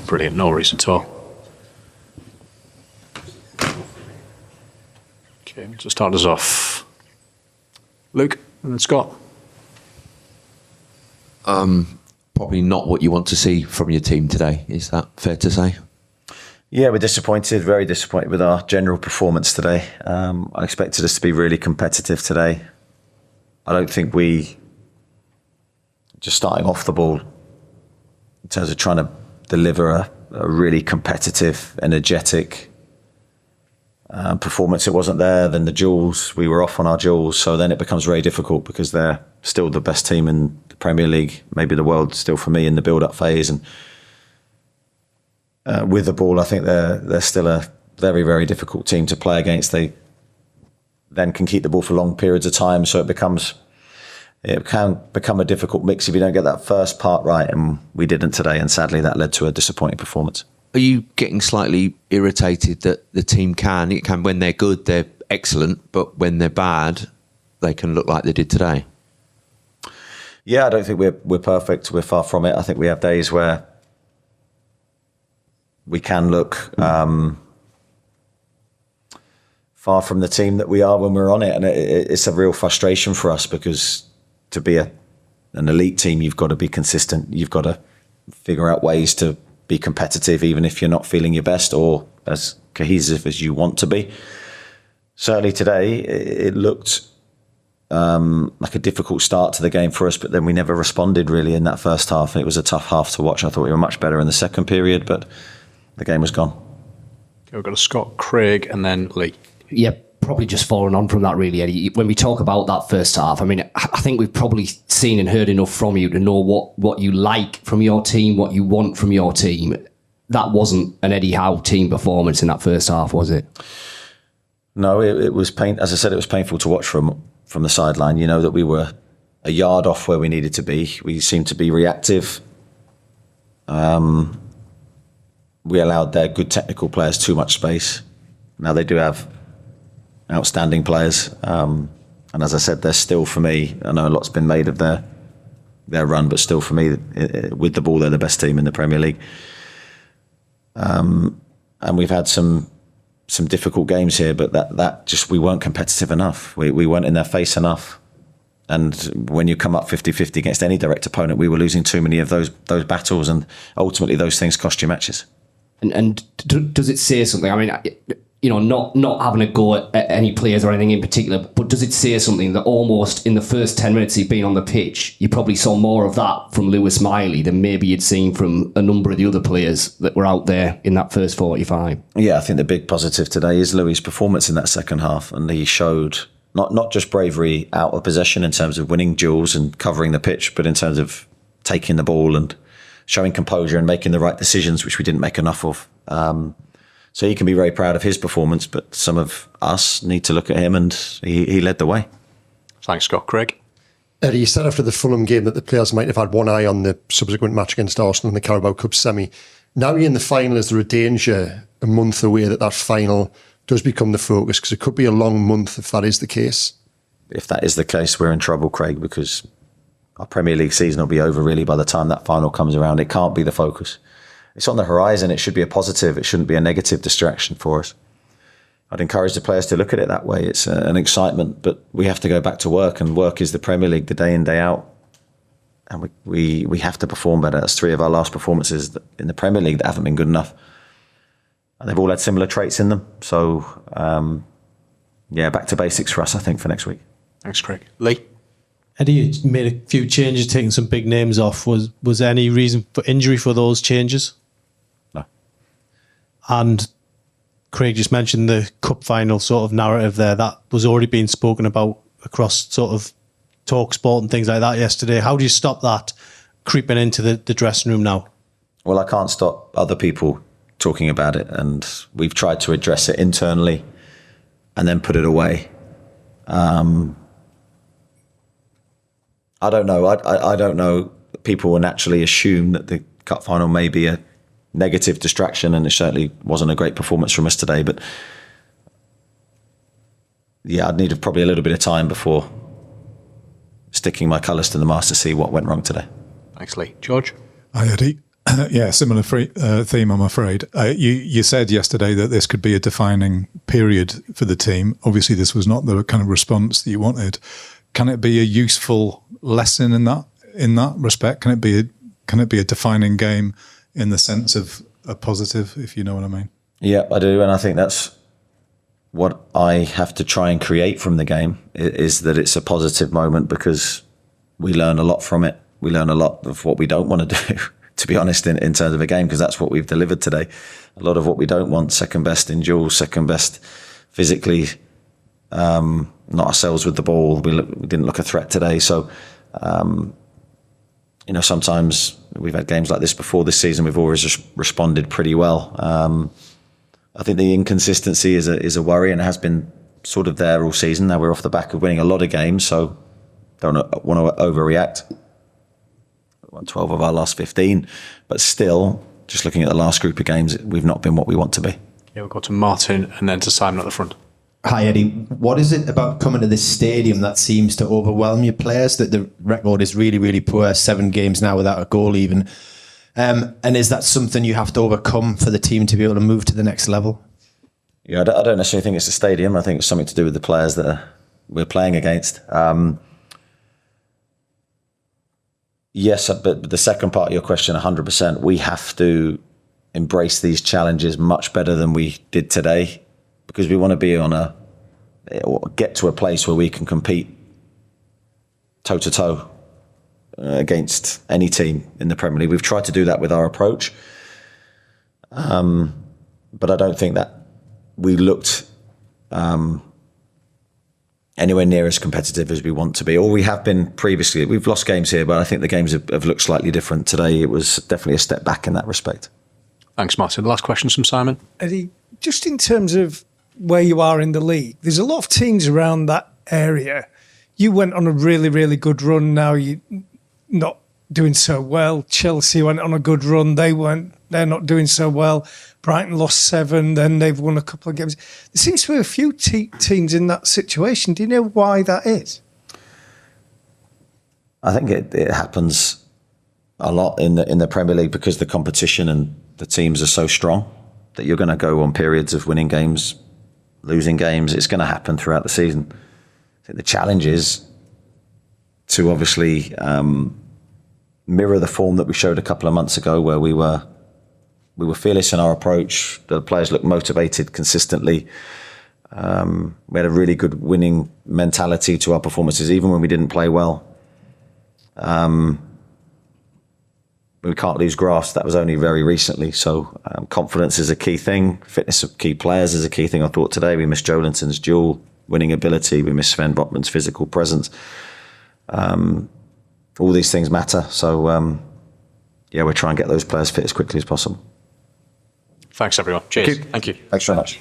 Brilliant, no worries at all. Okay, so start us off. Luke and then Scott. Probably not what you want to see from your team today. Is that fair to say? Yeah, we're disappointed, very disappointed with our general performance today. I expected us to be really competitive today. I don't think we, just starting off the ball, in terms of trying to deliver a really competitive, energetic performance, it wasn't there. Then the duels, we were off on our duels, so then it becomes very difficult because they're still the best team in the Premier League, maybe the world still for me in the build-up phase. And with the ball, I think they're still a very, very difficult team to play against. They then can keep the ball for long periods of time, so it can become a difficult mix if you don't get that first part right, and we didn't today, and sadly that led to a disappointing performance. Are you getting slightly irritated that the team when they're good, they're excellent, but when they're bad, they can look like they did today? Yeah, I don't think we're perfect. We're far from it. I think we have days where we can look far from the team that we are when we're on it, and it's a real frustration for us because to be an elite team, you've got to be consistent. You've got to figure out ways to be competitive, even if you're not feeling your best or as cohesive as you want to be. Certainly today, it looked like a difficult start to the game for us, but then we never responded really in that first half. It was a tough half to watch. I thought we were much better in the second period, but the game was gone. Okay, we've got a Scott, Craig, and then Lee. Yeah, probably just following on from that really, Eddie. When we talk about that first half, I mean, I think we've probably seen and heard enough from you to know what you like from your team, what you want from your team. That wasn't an Eddie Howe team performance in that first half, was it? No, it was as I said, it was painful to watch from the sideline. You know that we were a yard off where we needed to be. We seemed to be reactive. We allowed their good technical players too much space. Now they do have outstanding players, and as I said, they're still, for me, I know a lot's been made of their run, but still for me, with the ball, they're the best team in the Premier League. And we've had some difficult games here, but that just, we weren't competitive enough. We weren't in their face enough. And when you come up 50-50 against any direct opponent, we were losing too many of those battles, and ultimately those things cost you matches. And does it say something? I mean, you know, not having a go at any players or anything in particular, but does it say something that almost in the first 10 minutes he'd been on the pitch, you probably saw more of that from Lewis Miley than maybe you'd seen from a number of the other players that were out there in that first 45? Yeah, I think the big positive today is Louis' performance in that second half, and he showed not just bravery out of possession in terms of winning duels and covering the pitch, but in terms of taking the ball and showing composure and making the right decisions, which we didn't make enough of. So he can be very proud of his performance, but some of us need to look at him, and he led the way. Thanks, Scott. Craig? Eddie, you said after the Fulham game that the players might have had one eye on the subsequent match against Arsenal in the Carabao Cup semi. Now you're in the final, is there a danger a month away that final does become the focus? Because it could be a long month if that is the case. If that is the case, we're in trouble, Craig, because our Premier League season will be over really by the time that final comes around. It can't be the focus. It's on the horizon. It should be a positive. It shouldn't be a negative distraction for us. I'd encourage the players to look at it that way. It's an excitement, but we have to go back to work, and work is the Premier League, the day in, day out. And we have to perform better. That's 3 of our last performances in the Premier League that haven't been good enough. And they've all had similar traits in them. So, back to basics for us, I think, for next week. Thanks, Craig. Lee? Eddie, you made a few changes, taking some big names off. Was there any reason for injury for those changes? No. And Craig just mentioned the cup final sort of narrative there. That was already being spoken about across sort of talk sport and things like that yesterday. How do you stop that creeping into the dressing room now? Well, I can't stop other people talking about it, and we've tried to address it internally and then put it away. I don't know. I don't know. People will naturally assume that the cup final may be a negative distraction, and it certainly wasn't a great performance from us today. But yeah, I'd need probably a little bit of time before sticking my colours to the mast to see what went wrong today. Thanks, Lee. George? Hi, Eddie. Yeah, similar theme, I'm afraid. You said yesterday that this could be a defining period for the team. Obviously, this was not the kind of response that you wanted. Can it be a useful lesson in that respect? Can it be a defining game in the sense of a positive, if you know what I mean? Yeah, I do, and I think that's what I have to try and create from the game, is that it's a positive moment, because we learn a lot from it. We learn a lot of what we don't want to do, to be honest, in terms of a game, because that's what we've delivered today. A lot of what we don't want: second best in duels, second best physically, not ourselves with the ball. We didn't look a threat today. So, sometimes we've had games like this before this season. We've always just responded pretty well. I think the inconsistency is a worry, and it has been sort of there all season. Now we're off the back of winning a lot of games, so don't want to overreact. We won 12 of our last 15, but still, just looking at the last group of games, we've not been what we want to be. Yeah, we'll go to Martin and then to Simon at the front. Hi, Eddie. What is it about coming to this stadium that seems to overwhelm your players? That the record is really, really poor, 7 games now without a goal even. And is that something you have to overcome for the team to be able to move to the next level? Yeah, I don't necessarily think it's the stadium. I think it's something to do with the players that we're playing against. Yes, but the second part of your question, 100%, we have to embrace these challenges much better than we did today, because we want to be get to a place where we can compete toe to toe against any team in the Premier League. We've tried to do that with our approach, but I don't think that we looked anywhere near as competitive as we want to be, or we have been previously. We've lost games here, but I think the games have looked slightly different. Today it was definitely a step back in that respect. Thanks, Martin. The last question from Simon. Eddie, just in terms of where you are in the league, there's a lot of teams around that area. You went on a really, really good run. Now you're not doing so well. Chelsea went on a good run. They're not doing so well. Brighton lost 7, then they've won a couple of games. There seems to be a few teams in that situation. Do you know why that is? I think it happens a lot in the Premier League, because the competition and the teams are so strong that you're going to go on periods of winning games, losing games. It's going to happen throughout the season. I think the challenge is to obviously mirror the form that we showed a couple of months ago, where we were fearless in our approach. The players looked motivated consistently. We had a really good winning mentality to our performances, even when we didn't play well. We can't lose grass. That was only very recently. So confidence is a key thing. Fitness of key players is a key thing. I thought today we missed Joelinton's dual winning ability. We missed Sven Botman's physical presence. All these things matter. So, we're trying to get those players fit as quickly as possible. Thanks, everyone. Cheers. Thank you. Thanks very much.